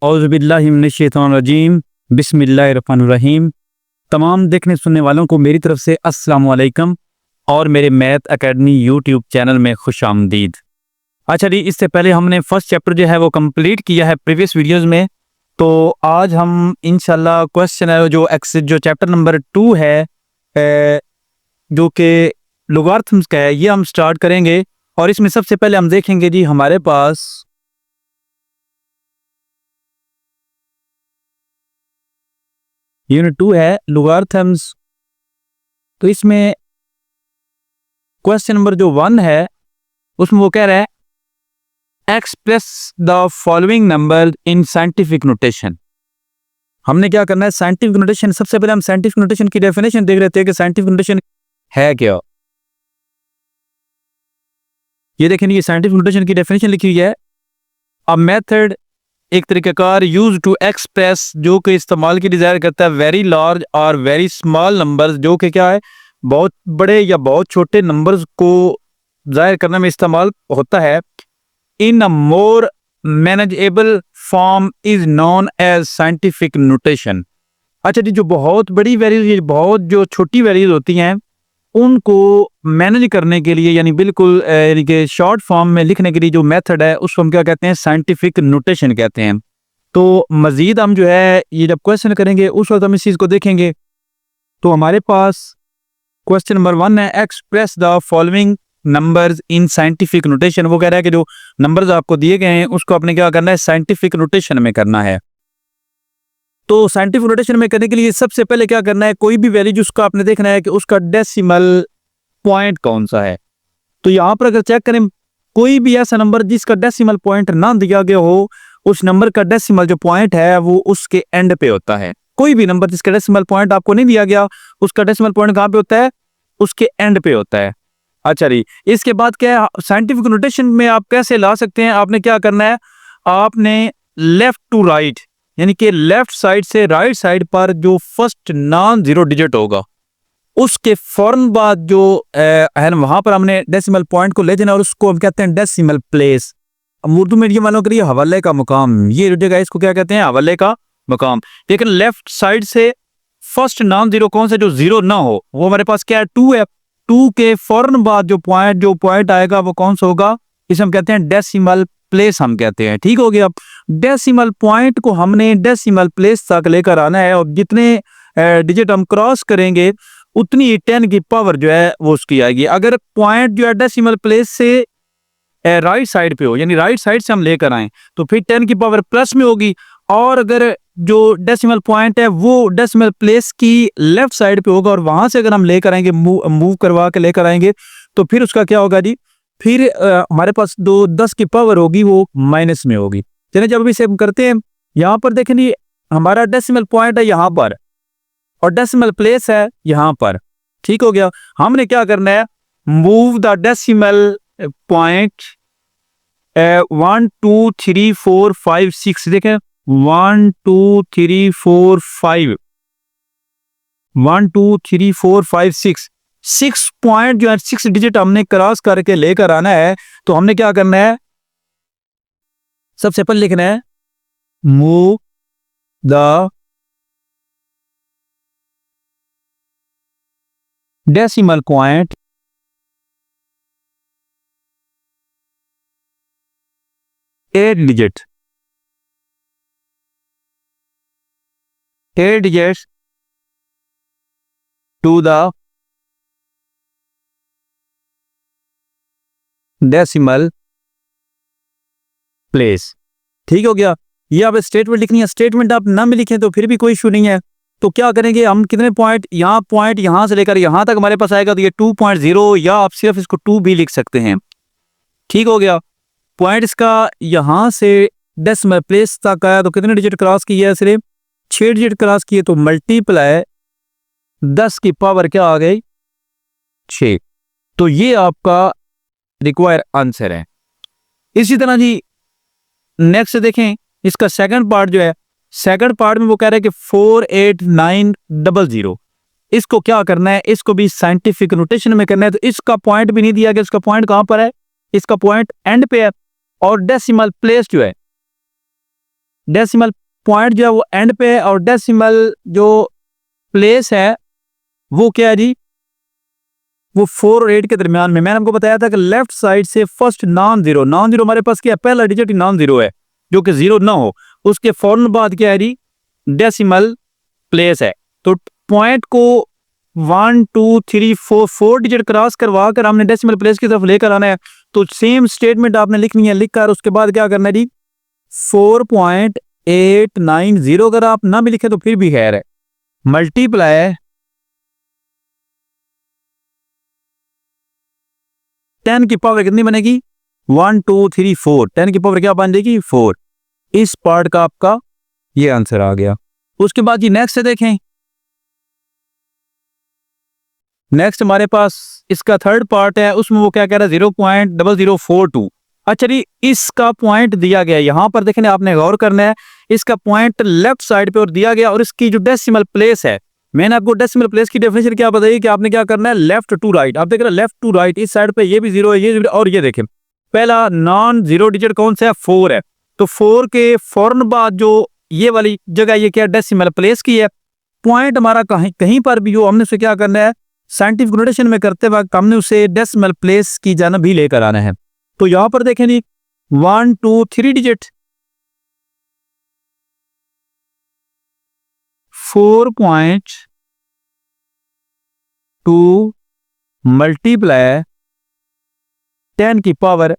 औज़ुबिल्लाहि मिनश्शैतानिर्रजीम बिस्मिल्लाहिर्रहमानिर्रहीम। तमाम देखने सुनने वालों को मेरी तरफ से अस्सलाम वालेकुम और मेरे मैथ एकेडमी यूट्यूब चैनल में खुशामदीद। अच्छा जी, इससे पहले हमने फर्स्ट चैप्टर जो है वो कंप्लीट किया है प्रीवियस वीडियोस में। तो आज हम इंशाल्लाह क्वेश्चन है जो चैप्टर नंबर 2 है जो कि लॉगरिथम्स का है, ये हम स्टार्ट करेंगे। और इसमें सबसे पहले हम देखेंगे जी हमारे पास यूनिट 2 है लॉगरिथम्स। तो इसमें क्वेश्चन नंबर जो 1 है उसमें वो कह रहा है express the following number in scientific notation. हमने क्या करना है, साइंटिफिक नोटेशन। सबसे पहले हम साइंटिफिक नोटेशन की डेफिनेशन देख रहे थे कि साइंटिफिक नोटेशन है क्या। ये देखें, ये साइंटिफिक नोटेशन की डेफिनेशन लिखी हुई है। अ मेथड, एक तरीकाकार, यूज टू एक्सप्रेस, जो कि इस्तेमाल की डिजायर करता है वेरी लार्ज और वेरी स्मॉल नंबर्स, जो कि क्या है, बहुत बड़े या बहुत छोटे नंबर्स को जाहिर करने में इस्तेमाल होता है। In a more manageable form is known as scientific notation. अच्छा जी, जो बहुत बड़ी वैल्यूज, बहुत जो छोटी वैल्यूज होती हैं, उनको मैनेज करने के लिए, यानी बिल्कुल यानी कि शॉर्ट फॉर्म में लिखने के लिए जो मेथड है उसको हम क्या कहते हैं, साइंटिफिक नोटेशन कहते हैं। तो मजीद हम जो है ये जब क्वेश्चन करेंगे उस वक्त हम इस चीज़ को देखेंगे। तो हमारे पास क्वेश्चन नंबर 1 है express the following numbers in scientific notation. वो कह रहा है कि जो नंबर्स आपको दिए गए हैं उसको आपने क्या करना है, साइंटिफिक नोटेशन में करना है। तो साइंटिफिक नोटेशन में करने के लिए सबसे पहले क्या करना है, कोई भी वैल्यू जिसका आपने देखना है कि उसका डेसिमल पॉइंट कौन सा है। तो यहाँ पर अगर चेक करें, कोई भी ऐसा नंबर जिसका डेसिमल पॉइंट ना दिया गया हो, उस नंबर का डेसिमल जो पॉइंट है वो उसके एंड पे होता है। कोई भी नंबर जिसका डेसिमल पॉइंट आपको नहीं दिया गया, उसका डेसिमल पॉइंट कहाँ पे होता है, उसके एंड पे होता है। अच्छा जी, इसके बाद क्या है, साइंटिफिक नोटेशन में आप कैसे ला सकते हैं, आपने क्या करना है, आपने लेफ्ट टू राइट, यानी कि लेफ्ट साइड से राइट साइड पर जो फर्स्ट नॉन जीरो डिजिट होगा उसके फौरन बाद जो है वहां पर हमने डेसिमल पॉइंट को ले जाना और उसको हम कहते हैं डेसिमल प्लेस। उर्दू में ये मानो करिए हवाले का मुकाम, ये रुकेगा, इसको क्या कहते हैं, हवाले का मुकाम। लेकिन लेफ्ट साइड से फर्स्ट नॉन जीरो कौन सा, जो जीरो ना हो, वो हमारे पास क्या है, 2 है। 2 के फौरन बाद जो पॉइंट आएगा वो कौन सा होगा, इसे हम कहते हैं डेसिमल प्लेस, हम कहते हैं। ठीक हो गया। डेसिमल पॉइंट को हमने डेसिमल प्लेस तक लेकर आना है और जितने डिजिट हम क्रॉस करेंगे उतनी 10 की पावर जो है वो उसकी आएगी। अगर पॉइंट जो है डेसिमल प्लेस से राइट साइड पे हो, यानी राइट साइड से हम लेकर आए, तो फिर 10 की पावर प्लस में होगी। और अगर जो डेसिमल पॉइंट है वो डेसिमल प्लेस की लेफ्ट साइड पे होगा और वहां से अगर हम लेकर आएंगे, मूव करवा के लेकर आएंगे, तो फिर उसका क्या होगा जी, फिर हमारे पास 10 की पावर होगी वो माइनस में होगी। चलिए, जब इसे हम करते हैं, यहाँ पर देखें जी, हमारा डेसिमल पॉइंट है यहाँ पर और डेसिमल प्लेस है यहाँ पर। ठीक हो गया। हमने क्या करना है, मूव द डेसिमल पॉइंट 1 2 3 4 5 6, देखें 1 2 3 4 5 1 2 3 4 5 6 पॉइंट जो है 6 डिजिट हमने क्रॉस करके लेकर आना है। तो हमने क्या करना है, सबसे पहले लिखना है move the decimal point 8 digit to the decimal place. ठीक हो गया। ये आप स्टेटमेंट लिखनी है। स्टेटमेंट आप ना भी लिखें तो फिर भी कोई इशू नहीं है। तो क्या करेंगे हम, कितने पॉइंट यहां से लेकर यहां तक हमारे पास आएगा, तो ये 2.0, या आप सिर्फ इसको 2 भी लिख सकते हैं। ठीक हो गया। पॉइंट इसका यहां से डेसिमल प्लेस तक आया, तो कितने डिजिट क्रॉस किया है, सिर्फ 6 डिजिट क्रॉस किए, तो मल्टीप्लाई 10 की पावर क्या आ गई, 6। तो ये आपका रिक्वायर आंसर है। इसी तरह जी नेक्स्ट देखें, इसका सेकंड पार्ट जो है, सेकंड पार्ट में वो कह रहा है कि 48900, इसको क्या करना है, इसको भी साइंटिफिक नोटेशन में करना है। तो इसका पॉइंट भी नहीं दिया गया, इसका पॉइंट कहां पर है, इसका पॉइंट एंड पे है। और डेसिमल प्लेस जो है, डेसिमल पॉइंट जो है वो एंड पे है और डेसिमल जो प्लेस है वो क्या है जी, वो 4 और 8 के दरमियान में। मैंने आपको बताया था कि लेफ्ट साइड से फर्स्ट नॉन जीरो हमारे पास क्या है, पहला डिजिट नॉन जीरो है जो कि जीरो ना हो, उसके फौरन बाद क्या है जी, डेसिमल प्लेस है। तो पॉइंट को 1 2 3 4 डिजिट क्रॉस करवा कर हमने डेसिमल प्लेस की तरफ लेकर आना है। तो सेम स्टेटमेंट आपने लिखनी है, लिख कर उसके बाद क्या करना है जी, 4.890, अगर आप ना भी लिखे तो फिर भी खैर है, मल्टीप्लाई 10 की पावर कितनी बनेगी, 1 2 3 4, 10 की पावर क्या बन जाएगी 4। इस पार्ट का आपका ये आंसर आ गया। उसके बाद जी नेक्स्ट से देखें, नेक्स्ट हमारे पास इसका थर्ड पार्ट है, उसमें वो क्या कह रहा है 0.0042। अच्छा जी, इसका पॉइंट दिया गया यहां पर, देखने आपने गौर करना है, इसका पॉइंट लेफ्ट साइड पे और दिया गया, और इसकी जो डेसिमल प्लेस है, मैंने आपको डेसिमल प्लेस की डेफिनेशन क्या बताई कि आपने क्या करना है, लेफ्ट टू राइट। आप देख रहे हैं लेफ्ट टू राइट, इस साइड पे ये भी जीरो है, ये जीरो, और ये देखें पहला नॉन जीरो डिजिट कौन सा है, 4 है। तो 4 के फौरन बाद जो ये वाली जगह ये क्या डेसिमल प्लेस की है। पॉइंट हमारा कहीं पर भी हो, हमने उसे क्या करना है, साइंटिफिक नोटेशन में करते वक्त हमने उसे डेसिमल प्लेस की जानब भी लेकर आना है। तो यहां पर देखें जी 1 2 3 डिजिट 4.2 मल्टीप्लाई 10 की पावर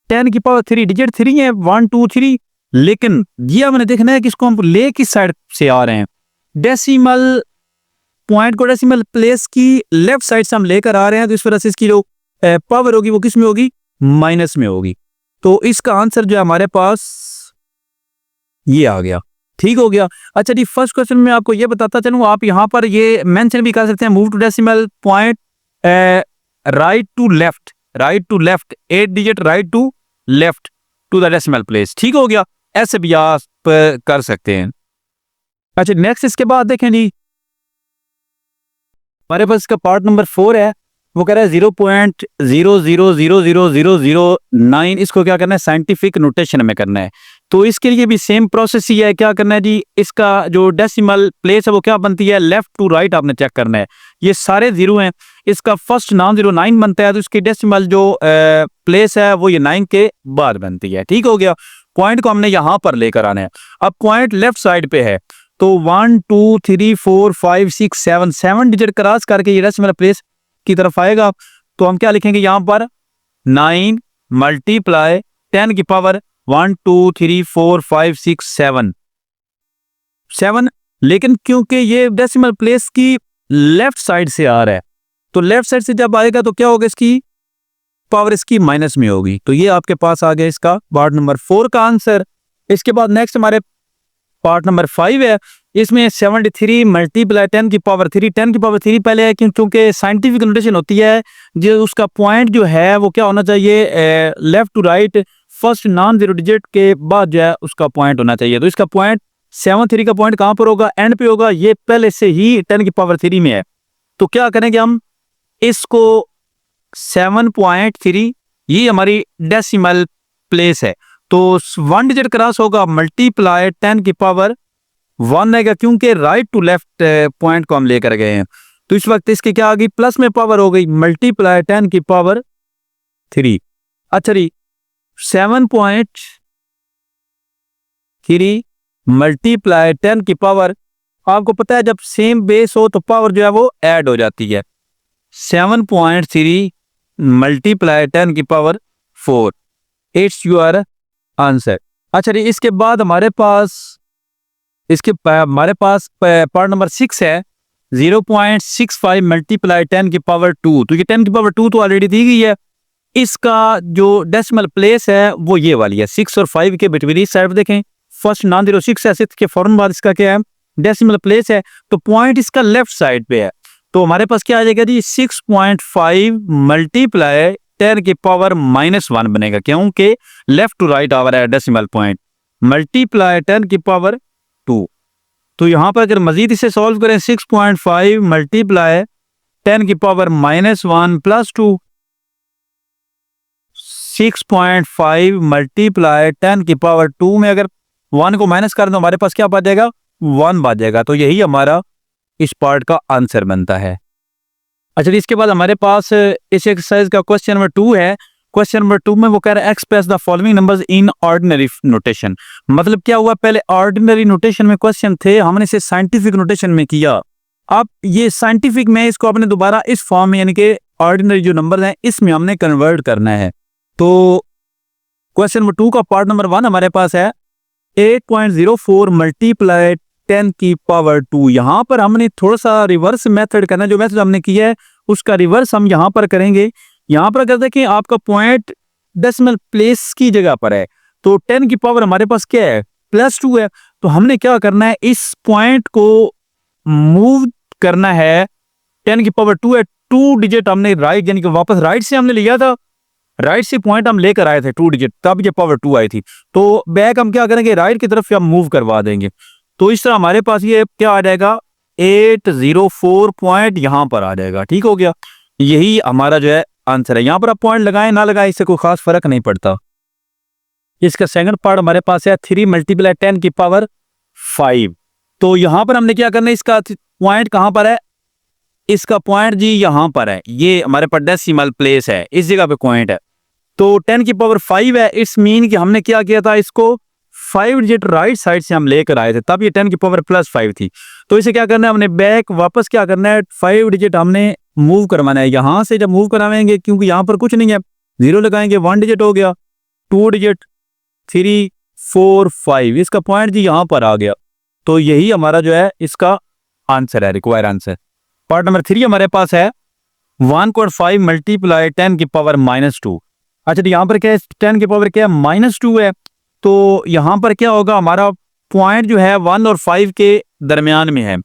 3 डिजिट 3 है, 1 2 3। लेकिन ये हमने देखना है कि इसको हम ले किस साइड से आ रहे हैं, डेसिमल पॉइंट को डेसिमल प्लेस की लेफ्ट साइड से हम लेकर आ रहे हैं, तो इस वजह से इसकी जो पावर होगी वो किस में होगी, माइनस में होगी। तो इसका आंसर जो है हमारे पास ये आ गया, ठीक हो गया। अच्छा जी, फर्स्ट क्वेश्चन में आपको ये बताता चलूं, आप यहां पर ये मेंशन भी कर सकते हैं, move to decimal point right to left, 8 digit right to left to the decimal place, ठीक हो गया, ऐसे भी आप कर सकते हैं। अच्छा नेक्स्ट इसके बाद देखें जी, हमारे पास इसका पार्ट नंबर 4 है, वो कह रहा है 0.00000009, इसको क्या करना है, साइंटिफिक नोटेशन में करना है। तो इसके लिए भी सेम प्रोसेस ही है, क्या करना है जी, इसका जो डेसिमल प्लेस है वो क्या बनती है, लेफ्ट टू राइट आपने चेक करना है। ये सारे जीरो हैं, इसका फर्स्ट नॉन जीरो 9 बनता है, तो इसकी डेसिमल जो प्लेस है वो ये 9 के बाद बनती है, ठीक हो गया। पॉइंट को हमने यहां पर लेकर आना है। अब पॉइंट लेफ्ट साइड पे है, तो 1 2 3 4 5 6 7 डिजिट क्रॉस करके ये डेसिमल प्लेस की तरफ आएगा। तो हम क्या लिखेंगे यहां पर, 9 मल्टीप्लाई 10 की पावर 1 2 3 4 5 6 7। लेकिन क्योंकि ये डेसिमल प्लेस की लेफ्ट साइड से आ रहा है, तो लेफ्ट साइड से जब आएगा तो क्या होगा, इसकी पावर इसकी माइनस में होगी। तो ये आपके पास आ गया इसका पार्ट नंबर 4 का आंसर। इसके बाद नेक्स्ट हमारे पार्ट नंबर 5 है, इसमें 73 मल्टीप्लाई 10 की पावर 3, 10 की पावर 3 पहले है क्योंकि साइंटिफिक नोटेशन होती है जो उसका पॉइंट जो है वो क्या होना चाहिए, left to right, first non zero digit के बाद जो है उसका पॉइंट होना चाहिए। तो इसका पॉइंट 73 का पॉइंट कहां पर होगा, एंड पे होगा, ये पहले से ही 10 की पावर 3 में है। तो क्या करेंगे हम, इसको 7.3, ये हमारी डेसिमल प्लेस है, तो 1 डिजिट क्रॉस होगा, मल्टीप्लाई 10 की पावर 1 आएगा, क्योंकि राइट टू लेफ्ट पॉइंट को हम लेकर गए हैं। तो इस वक्त इसके क्या आ गई, प्लस में पावर हो गई, मल्टीप्लाई 10 की पावर 3। अच्छा जी, 7.3 मल्टीप्लाई 10 की पावर, आपको पता है जब सेम बेस हो तो पावर जो है वो ऐड हो जाती है। 7.3 मल्टीप्लाई 10 की पावर 4, इट्स योर आंसर। अच्छा जी, इसके बाद हमारे पास पार्ट नंबर 6 है, 0.65 मल्टीप्लाई 10 की पावर 2। तो ये 10 की पावर 2 तो ऑलरेडी दी गई है, इसका जो डेसिमल प्लेस है वो ये वाली है, 6 और 5 के बिटवीन। इस साइड देखें, फर्स्ट नॉन जीरो 6 है, 6 के फौरन बाद इसका क्या है, डेसिमल प्लेस है, तो पॉइंट इसका लेफ्ट साइड पे है। तो हमारे पास क्या आ जाएगा जी, 6.5 मल्टीप्लाई 10 की पावर -1 बनेगा, क्योंकि लेफ्ट टू राइट आ रहा है डेसिमल पॉइंट, मल्टीप्लाई 10 की पावर 2। तो यहां पर अगर मजीद इसे सॉल्व करें, 6.5 मल्टीप्लाई 10 की पावर -1 प्लस 2, 6.5 मल्टीप्लाई 10 की पावर 2 में अगर 1 को माइनस कर दो, हमारे पास क्या बच जाएगा, 1 बच जाएगा। तो यही हमारा इस पार्ट का आंसर बनता है। अच्छा, इसके बाद हमारे पास इस एक्सरसाइज का क्वेश्चन नंबर 2 है। क्वेश्चन नंबर 2 में वो कह रहा है express the following numbers in ordinary notation. मतलब क्या हुआ, पहले ऑर्डिनरी नोटेशन में क्वेश्चन थे, हमने इसे साइंटिफिक नोटेशन में किया। अब ये साइंटिफिक में इसको आपने दोबारा इस फॉर्म में यानी कि ऑर्डिनरी जो नंबर हैं इसमें हमने कन्वर्ट करना है। तो क्वेश्चन नंबर 2 का पार्ट नंबर 1 हमारे पास है 8.04 मल्टीप्लाई 10 की पावर 2। यहाँ पर हमने थोड़ा सा रिवर्स मेथड करना है, जो मेथड हमने किया है उसका रिवर्स हम यहाँ पर करेंगे। यहाँ पर अगर देखें आपका पॉइंट डेसिमल प्लेस की जगह पर है, तो 10 की पावर हमारे पास क्या है, +2 है। तो हमने क्या करना है, इस पॉइंट को मूव करना है, 10 की पावर 2 है, 2 डिजिट हमने राइट यानी कि वापस राइट से हमने लिया था, राइट से पॉइंट हम लेकर आए थे 2 डिजिट, तब ये पावर 2 आई थी। तो बैक हम क्या करेंगे, राइट की तरफ हम मूव करवा देंगे। तो इस तरह हमारे पास ये क्या आ जाएगा, 804 पॉइंट यहाँ पर आ जाएगा। ठीक हो गया, यही हमारा जो है आंसर है। यहाँ पर आप पॉइंट लगाएं ना लगाएं इससे कोई खास फर्क नहीं पड़ता। इसका सेकंड पार्ट हमारे पास है 3 मल्टीप्लाई 10 की पावर 5। तो यहाँ पर हमने क्या करना है, इसका पॉइंट कहाँ पर है, इसका पॉइंट जी यहाँ पर है, ये हमारे पास डेसिमल प्लेस है, इस जगह पे पॉइंट है। तो 10 की पावर 5 है, इस मीन कि हमने क्या किया था, इसको 5 डिजिट राइट साइड से हम लेकर आए थे, तब ये 10 की पावर +5 थी। तो इसे क्या करना है, हमने बैक वापस क्या करना है, 5 डिजिट हमने मूव करवाना है। यहाँ से जब मूव करावेंगे, क्योंकि यहाँ पर कुछ नहीं है, 0 लगाएंगे, 1 डिजिट हो गया, 2 डिजिट, 3, 4, 5, इसका पॉइंट जी यहाँ पर आ गया। तो यही हमारा जो है इसका आंसर है, रिक्वायर आंसर। पार्ट नंबर 3 हमारे पास है 1.5 मल्टीप्लाई 10 की पावर -2। अच्छा, तो यहाँ पर क्या है, 10 की पावर क्या है, -2 है। तो यहाँ पर क्या होगा, हमारा पॉइंट जो है 1 और 5 के दरमियान में है,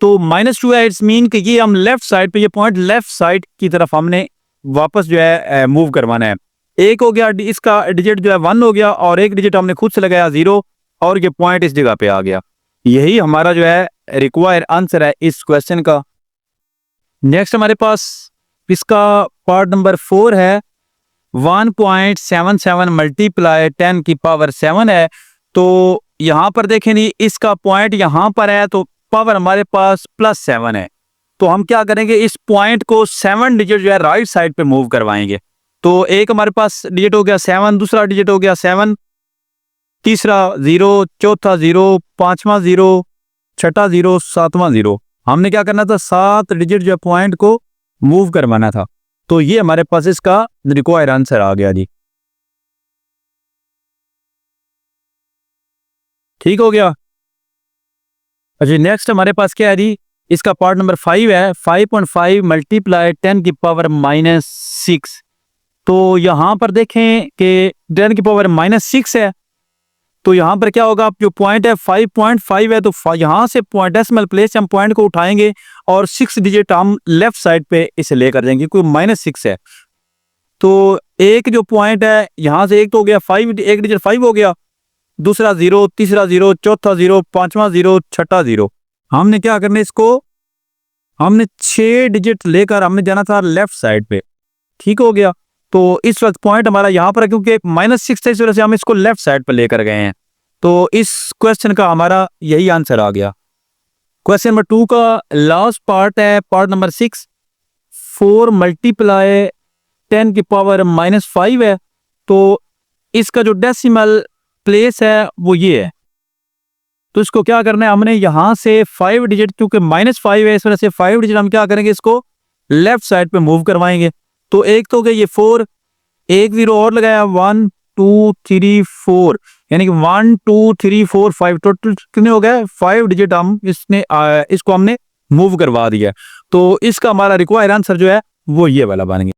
तो -2 है, इट्स मीन कि ये हम लेफ्ट साइड पे, ये पॉइंट लेफ्ट साइड की तरफ हमने वापस जो है मूव करवाना है। एक हो गया, इसका डिजिट जो है 1 हो गया, और एक डिजिट हमने खुद से लगाया 0, और ये पॉइंट इस जगह पे आ गया। यही हमारा जो है रिक्वायर आंसर है इस क्वेश्चन का। नेक्स्ट हमारे पास इसका पार्ट नंबर 4 है 1.77 मल्टीप्लाई 10 की पावर 7 है। तो यहाँ पर देखें नहीं, इसका पॉइंट यहाँ पर है, तो पावर हमारे पास +7 है। तो हम क्या करेंगे, इस पॉइंट को 7 डिजिट जो है राइट साइड पे मूव करवाएंगे। तो एक हमारे पास डिजिट हो गया 7, दूसरा डिजिट हो गया 7, तीसरा 0, चौथा 0, पांचवा 0, छठा 0, सातवां 0। हमने क्या करना था, 7 डिजिट जो पॉइंट को मूव करवाना था। तो ये हमारे पास इसका रिक्वायर्ड आंसर आ गया जी। ठीक हो गया। अच्छा, नेक्स्ट हमारे पास क्या है जी, इसका पार्ट नंबर 5 है 5.5 मल्टीप्लाई 10 की पावर -6। तो यहाँ पर देखें कि 10 की पावर -6 है, तो यहाँ पर क्या होगा, जो पॉइंट है 5.5 है, तो यहाँ से पॉइंट डेसिमल प्लेस से हम पॉइंट को उठाएंगे और 6 डिजिट हम लेफ्ट साइड पे इसे लेकर जाएंगे, क्योंकि -6 है। तो एक जो पॉइंट है यहाँ से एक तो हो गया 5, एक डिजिट 5 हो गया, दूसरा 0, तीसरा 0, चौथा 0, पांचवा 0, छठा 0। हमने क्या करना है, इसको हमने 6 डिजिट लेकर हमने जाना था लेफ्ट साइड पे। ठीक हो गया। तो इस वक्त पॉइंट हमारा यहाँ पर है, क्योंकि -6 था, इस वजह से हम इसको लेफ्ट साइड पर लेकर गए हैं। तो इस क्वेश्चन का हमारा यही आंसर आ गया। क्वेश्चन नंबर 2 का लास्ट पार्ट है पार्ट नंबर 6 4 मल्टीप्लाई 10 की पावर -5 है। तो इसका जो डेसिमल प्लेस है वो ये है। तो इसको क्या करना है, हमने यहाँ से 5 डिजिट, क्योंकि -5 है इस वजह से 5 डिजिट हम क्या करेंगे, इसको लेफ्ट साइड पे मूव करवाएंगे। तो एक तो गया ये 4, एक 0 और लगाया, 1 2 3 4, यानी कि 1 2 3 4 5, टोटल कितने हो गए, 5 डिजिट हम इसको हमने मूव करवा दिया। तो इसका हमारा रिक्वायर्ड आंसर जो है वो ये वाला बन गया।